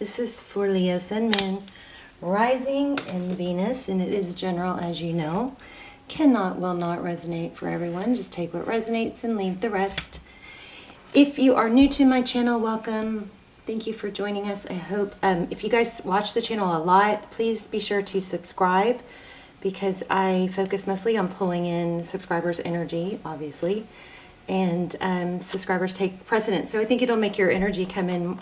This is for Leo Sun, Moon, Rising, and Venus, and it is general, as you know. Will not resonate for everyone. Just take what resonates and leave the rest. If you are new to my channel, welcome. Thank you for joining us. I hope, if you guys watch the channel a lot, please be sure to subscribe, because I focus mostly on pulling in subscribers' energy, obviously. And subscribers take precedence. So I think it'll make your energy come in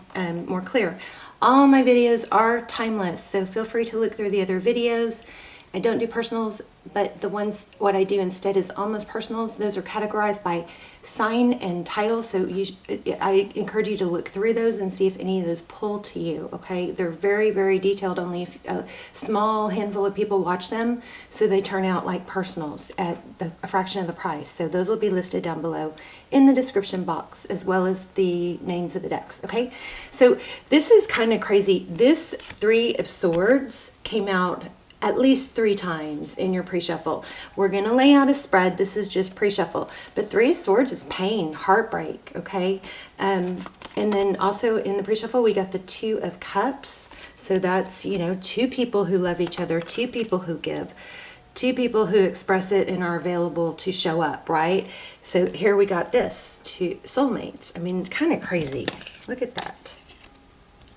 more clear. All my videos are timeless, so feel free to look through the other videos. I don't do personals, but what I do instead is almost personals. Those are categorized by sign and title, so I encourage you to look through those and see if any of those pull to you, okay? They're very, very detailed. Only a small handful of people watch them, so they turn out like personals at a fraction of the price. So those will be listed down below in the description box, as well as the names of the decks, okay? So this is kind of crazy. This Three of Swords came out at least 3 times in your pre-shuffle. We're going to lay out a spread. This is just pre-shuffle. But Three of Swords is pain, heartbreak, okay? And then also in the pre-shuffle, we got the Two of Cups. So that's, you know, 2 people who love each other, 2 people who give, 2 people who express it and are available to show up, right? So here we got this, 2 soulmates. I mean, it's kind of crazy. Look at that.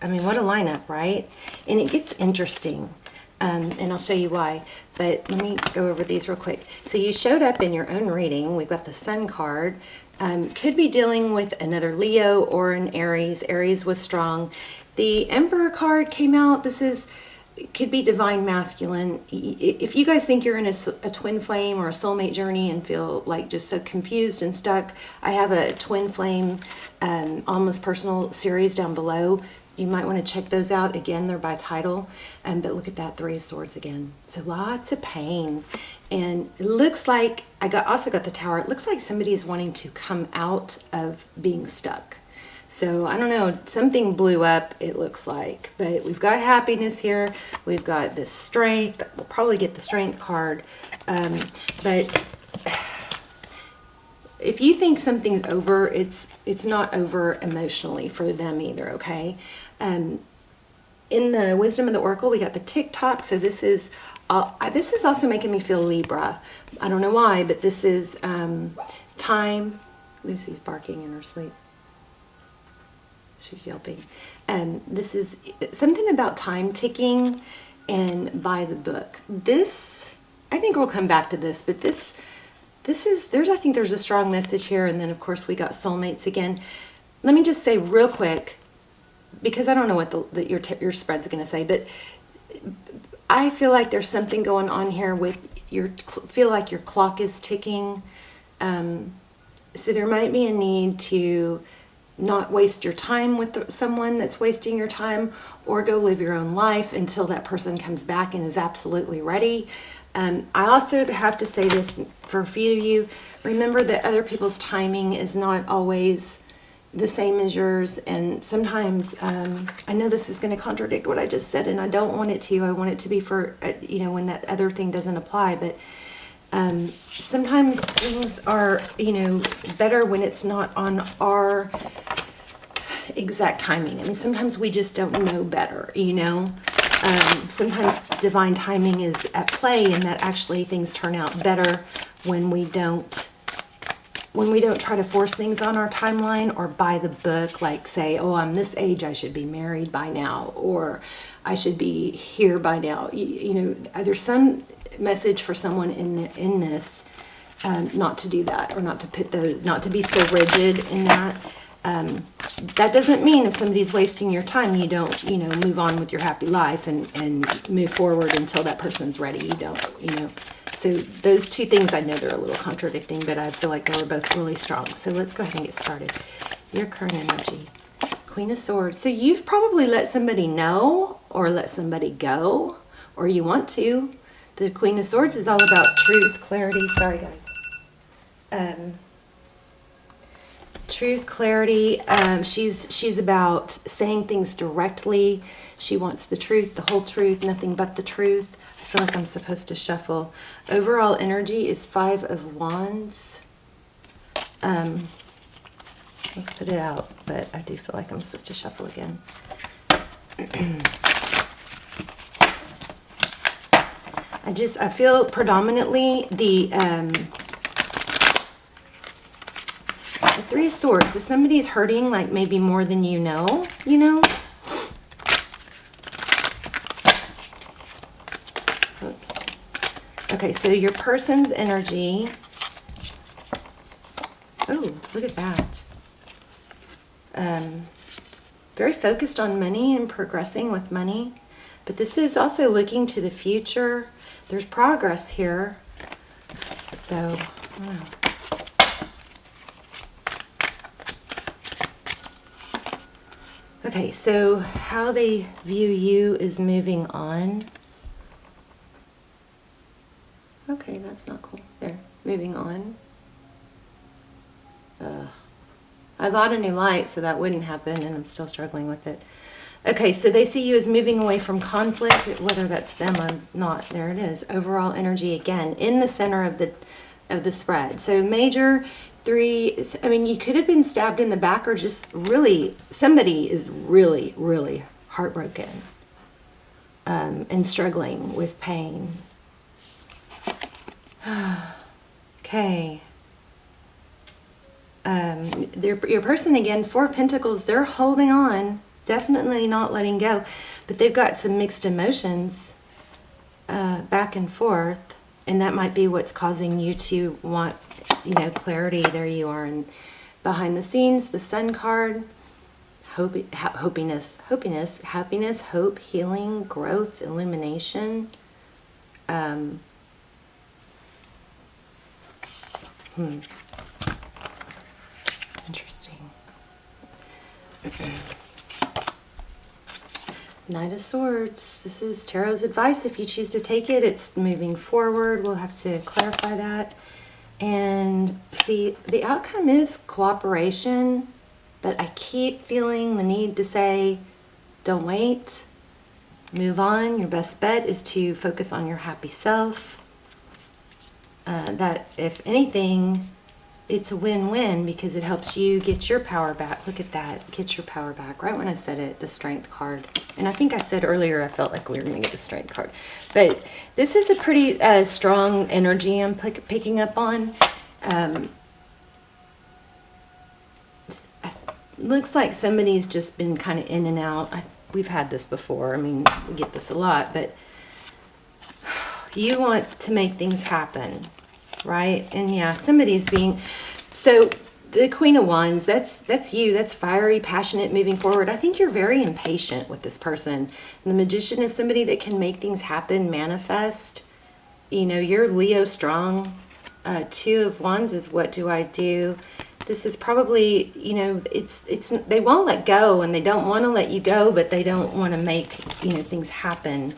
I mean, what a lineup, right? And it gets interesting. And I'll show you why, but let me go over these real quick. So you showed up in your own reading. We've got the Sun card. Could be dealing with another Leo or an Aries. Aries was strong. The Emperor card came out. Could be divine masculine. If you guys think you're in a twin flame or a soulmate journey and feel like just so confused and stuck, I have a twin flame almost personal series down below. You might want to check those out. Again, they're by title. But look at that Three of Swords again. So lots of pain. And it looks like, also got the Tower. It looks like somebody is wanting to come out of being stuck. So I don't know, something blew up, it looks like. But we've got happiness here. We've got this strength. We'll probably get the Strength card. But if you think something's over, it's not over emotionally for them either, okay? In the Wisdom of the Oracle, we got the TikTok. So this is also making me feel Libra. I don't know why, but this is time. Lucy's barking in her sleep. She's yelping. This is something about time ticking and by the book. This, I think we'll come back to this, but I think there's a strong message here. And then of course we got soulmates again. Let me just say real quick, because I don't know what your spread's going to say, but I feel like there's something going on here with feel like your clock is ticking. So there might be a need to not waste your time with someone that's wasting your time, or go live your own life until that person comes back and is absolutely ready. I also have to say this for a few of you. Remember that other people's timing is not always the same as yours. And sometimes, I know this is going to contradict what I just said, and I don't want it to. I want it to be for, when that other thing doesn't apply. But sometimes things are, better when it's not on our exact timing. I mean, sometimes we just don't know better, Sometimes divine timing is at play, and that actually things turn out better when we don't try to force things on our timeline or by the book, like say, oh, I'm this age, I should be married by now, or I should be here by now. There's some message for someone in this, not to do that, or not to be so rigid in that. That doesn't mean if somebody's wasting your time, you don't, move on with your happy life and move forward until that person's ready. You don't, So those two things, I know they're a little contradicting, but I feel like they were both really strong. So let's go ahead and get started. Your current energy. Queen of Swords. So you've probably let somebody know or let somebody go, or you want to. The Queen of Swords is all about truth, clarity. Sorry, guys. Truth, clarity. She's about saying things directly. She wants the truth, the whole truth, nothing but the truth. I feel like I'm supposed to shuffle. Overall energy is 5 of Wands. Let's put it out, but I do feel like I'm supposed to shuffle again. I feel predominantly the Three of Swords. So somebody's hurting, like maybe more than you know, Oops. Okay, so your person's energy. Oh, look at that. Very focused on money and progressing with money. But this is also looking to the future. There's progress here. So, I don't know. Okay, so how they view you is moving on. Okay, that's not cool. There, moving on. I bought a new light, so that wouldn't happen, and I'm still struggling with it. Okay, so they see you as moving away from conflict, whether that's them or not. There it is. Overall energy again in the center of the spread. So major three. I mean, you could have been stabbed in the back, or just really somebody is really, really heartbroken and struggling with pain. Okay. Your person again, Four of Pentacles. They're holding on. Definitely not letting go, but they've got some mixed emotions back and forth, and that might be what's causing you to want, clarity. There you are, and behind the scenes, the Sun card, happiness, hope, healing, growth, illumination. Interesting. Knight of Swords. This is Tarot's advice. If you choose to take it, it's moving forward. We'll have to clarify that. And see, the outcome is cooperation, but I keep feeling the need to say, don't wait. Move on. Your best bet is to focus on your happy self. That, if anything, it's a win-win because it helps you get your power back. Look at that. Get your power back. Right when I said it, the Strength card. And I think I said earlier I felt like we were going to get the Strength card. But this is a pretty strong energy I'm picking up on. Looks like somebody's just been kind of in and out. We've had this before. I mean, we get this a lot. But you want to make things happen. Right? And yeah, somebody's being, so the Queen of Wands, that's you. That's fiery, passionate, moving forward. I think you're very impatient with this person. And the Magician is somebody that can make things happen, manifest. You're Leo strong. Two of Wands is what do I do? This is probably, it's they won't let go, and they don't want to let you go, but they don't want to make, things happen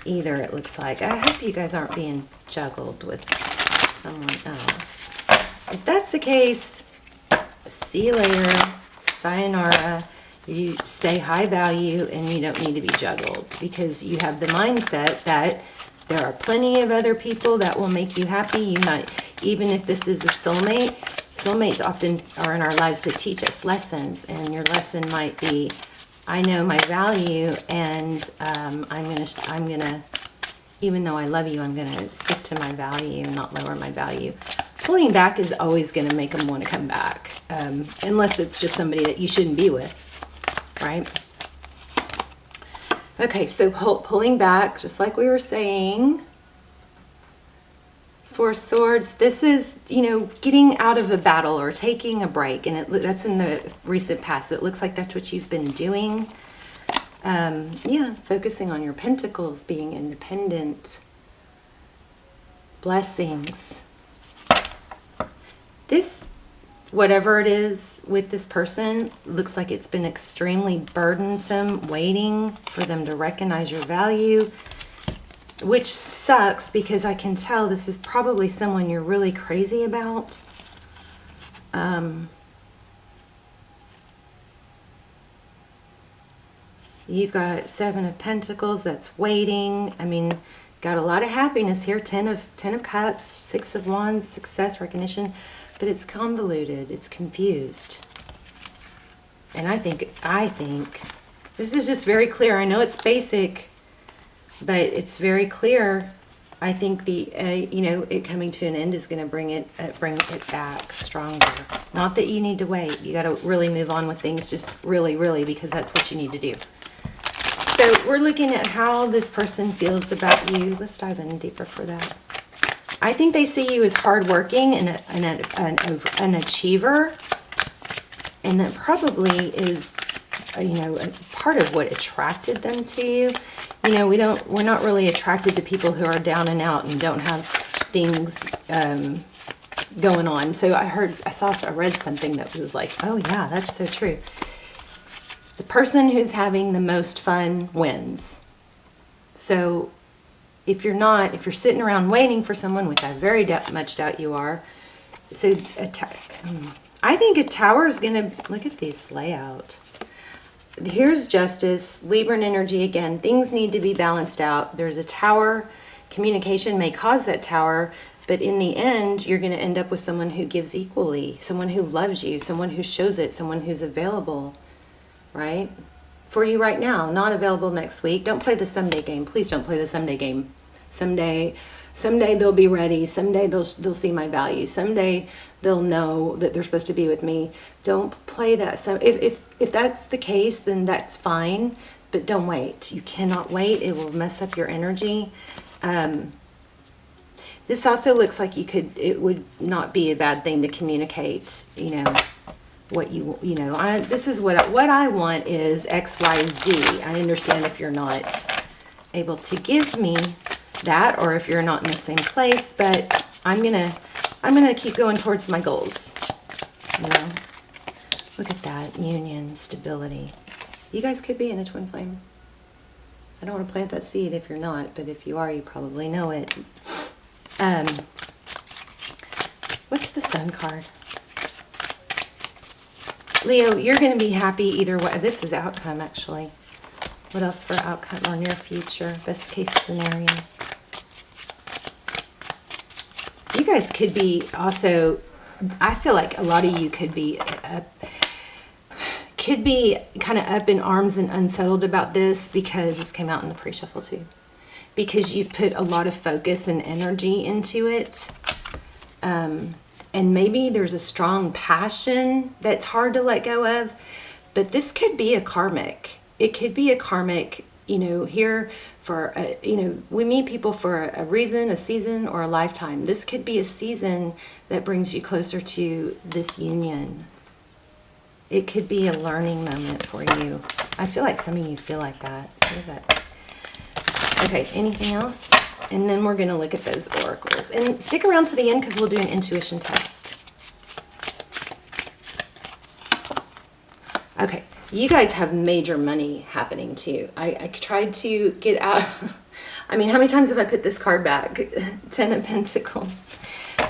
either, it looks like. I hope you guys aren't being juggled with someone else. If that's the case, see you later. Sayonara. You stay high value and you don't need to be juggled, because you have the mindset that there are plenty of other people that will make you happy. You might, even if this is a soulmate, soulmates often are in our lives to teach us lessons, and your lesson might be, I know my value, and I'm gonna, even though I love you, I'm gonna stick to my value and not lower my value. Pulling back is always gonna make them want to come back, unless it's just somebody that you shouldn't be with, right? Okay, so pulling back, just like we were saying. Four Swords, this is, getting out of a battle or taking a break, and that's in the recent past. So it looks like that's what you've been doing. Yeah, focusing on your pentacles, being independent. Blessings. This, whatever it is with this person, looks like it's been extremely burdensome, waiting for them to recognize your value, which sucks because I can tell this is probably someone you're really crazy about. You've got Seven of Pentacles that's waiting. I mean, got a lot of happiness here. Ten of Cups, Six of Wands, success, recognition, but it's convoluted. It's confused. And I think This is just very clear. I know it's basic, but it's very clear. I think the, you know, it coming to an end is going to bring it back stronger. Not that you need to wait. You got to really move on with things, just really, really, because that's what you need to do. So we're looking at how this person feels about you. Let's dive in deeper for that. I think they see you as hardworking and an achiever, and that probably is, you know, a part of what attracted them to you. You know, we're not really attracted to people who are down and out and don't have things going on. So I read something that was like, oh yeah, that's so true. The person who's having the most fun wins. So if you're sitting around waiting for someone, which I very much doubt you are, so I think a tower is going to, look at this layout. Here's Justice, Libra energy again. Things need to be balanced out. There's a tower. Communication may cause that tower, but in the end, you're going to end up with someone who gives equally, someone who loves you, someone who shows it, someone who's available, right? For you right now, not available next week. Don't play the someday game. Please don't play the someday game. Someday they'll be ready. Someday they'll see my value. Someday they'll know that they're supposed to be with me. Don't play that. So if that's the case, then that's fine. But don't wait. You cannot wait. It will mess up your energy. This also looks like it would not be a bad thing to communicate, you know, this is what I want is X, Y, Z. I understand if you're not able to give me that, or if you're not in the same place, but I'm gonna keep going towards my goals. You know, look at that union, stability. You guys could be in a twin flame. I don't want to plant that seed if you're not, but if you are, you probably know it. What's the Sun card? Leo, you're going to be happy either way. This is outcome, actually. What else for outcome or near future? Best case scenario. You guys could be also, I feel like a lot of you could be kind of up in arms and unsettled about this, because this came out in the pre-shuffle too. Because you've put a lot of focus and energy into it. And maybe there's a strong passion that's hard to let go of, but this could be a karmic. It could be a karmic, you know, here for, we meet people for a reason, a season, or a lifetime. This could be a season that brings you closer to this union. It could be a learning moment for you. I feel like some of you feel like that. What is that? Okay, anything else? And then we're going to look at those oracles. And stick around to the end because we'll do an intuition test. Okay, you guys have major money happening to you. I tried to get out. I mean, how many times have I put this card back? 10 of Pentacles.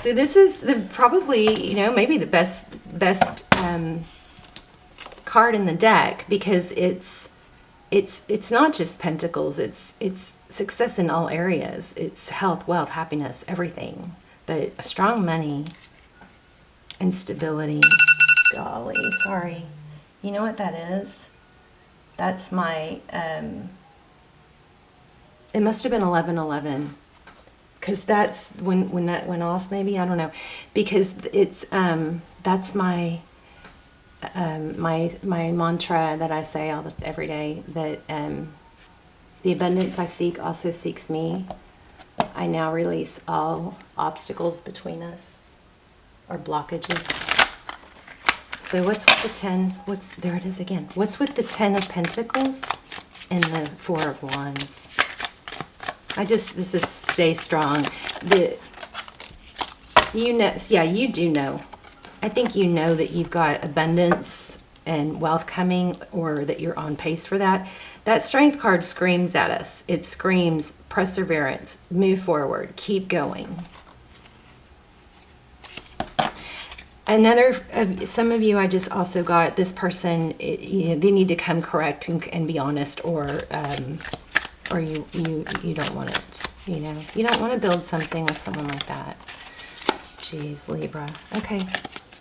So this is probably, you know, maybe the best card in the deck, because it's not just pentacles, it's success in all areas. It's health, wealth, happiness, everything. But a strong money and stability. Golly, sorry. You know what that is? That's my, it must have been 1111. Because that's when that went off, maybe, I don't know. Because it's, that's my mantra that I say every day, that the abundance I seek also seeks me. I now release all obstacles between us, or blockages. So what's with the 10? There it is again. What's with the 10 of Pentacles and the 4 of Wands? This is stay strong. You do know. I think you know that you've got abundance and wealth coming, or that you're on pace for that. That Strength card screams at us. It screams perseverance, move forward, keep going. Some of you, I just also got this person, they need to come correct and be honest, or you don't want it, you know. You don't want to build something with someone like that. Jeez, Libra. Okay.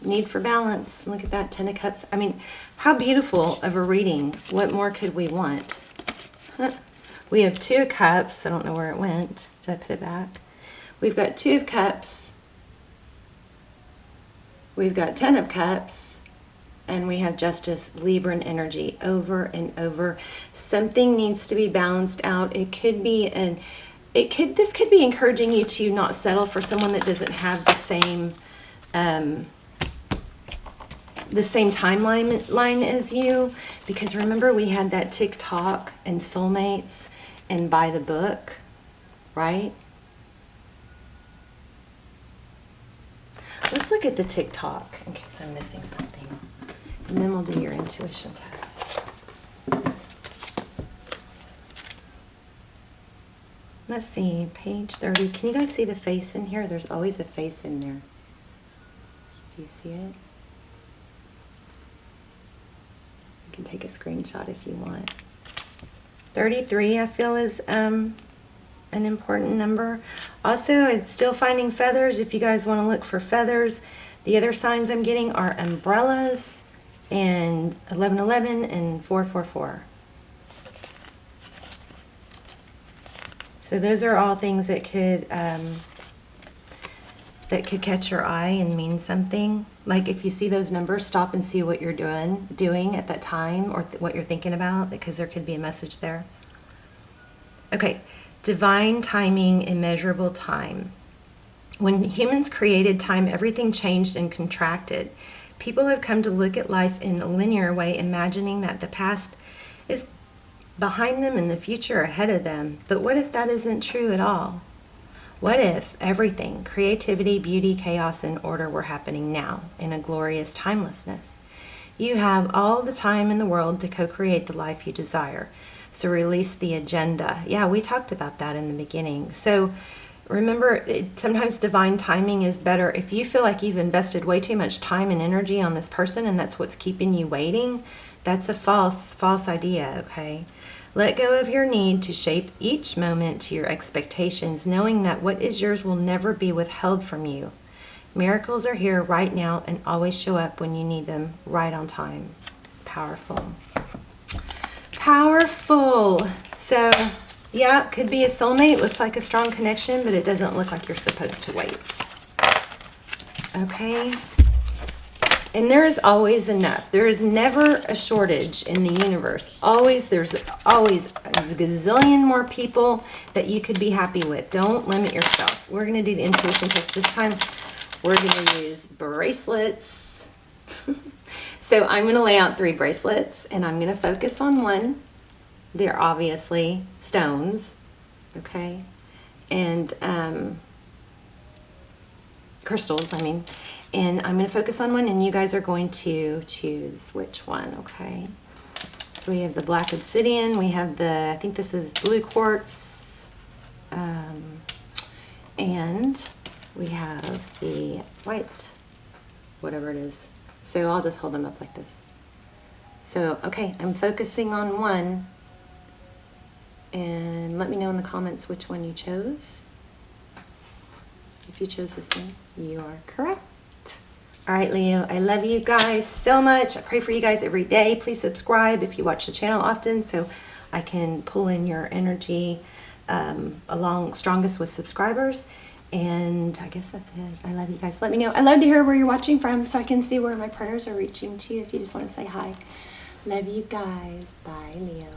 Need for balance. Look at that, 10 of Cups. I mean, how beautiful of a reading. What more could we want? Huh. We have 2 of Cups. I don't know where it went. Did I put it back? We've got 2 of Cups. We've got 10 of Cups. And we have Justice, Libra energy over and over. Something needs to be balanced out. It could be this could be encouraging you to not settle for someone that doesn't have the same timeline as you, because remember we had that TikTok and soulmates and by the book, right? Let's look at the TikTok in case I'm missing something, and then we'll do your intuition test. Let's see, page 30. Can you guys see the face in here? There's always a face in there. Do you see it? You can take a screenshot if you want. 33, I feel, is an important number. Also, I'm still finding feathers. If you guys want to look for feathers, the other signs I'm getting are umbrellas and 1111 and 444. So those are all things that could catch your eye and mean something. Like if you see those numbers, stop and see what you're doing at that time, or what you're thinking about, because there could be a message there. Okay, divine timing, immeasurable time. When humans created time, everything changed and contracted. People have come to look at life in a linear way, imagining that the past is behind them and the future ahead of them. But what if that isn't true at all? What if everything, creativity, beauty, chaos, and order were happening now in a glorious timelessness? You have all the time in the world to co-create the life you desire. So release the agenda. Yeah, we talked about that in the beginning. So remember, sometimes divine timing is better. If you feel like you've invested way too much time and energy on this person and that's what's keeping you waiting, that's a false idea, okay? Let go of your need to shape each moment to your expectations, knowing that what is yours will never be withheld from you. Miracles are here right now and always show up when you need them, right on time. Powerful. Powerful. So, yeah, it could be a soulmate. Looks like a strong connection, but it doesn't look like you're supposed to wait. Okay? And there is always enough. There is never a shortage in the universe. There's always a gazillion more people that you could be happy with. Don't limit yourself. We're going to do the intuition test. This time we're going to use bracelets. So I'm going to lay out 3 bracelets and I'm going to focus on one. They're obviously stones, okay? And crystals, I mean. And I'm going to focus on one, and you guys are going to choose which one, okay? So we have the black obsidian. We have the, I think this is blue quartz. And we have the white, whatever it is. So I'll just hold them up like this. So, okay, I'm focusing on one. And let me know in the comments which one you chose. If you chose this one, you are correct. All right, Leo, I love you guys so much. I pray for you guys every day. Please subscribe if you watch the channel often so I can pull in your energy along strongest with subscribers. And I guess that's it. I love you guys. Let me know. I'd love to hear where you're watching from so I can see where my prayers are reaching to you if you just want to say hi. Love you guys. Bye, Leo.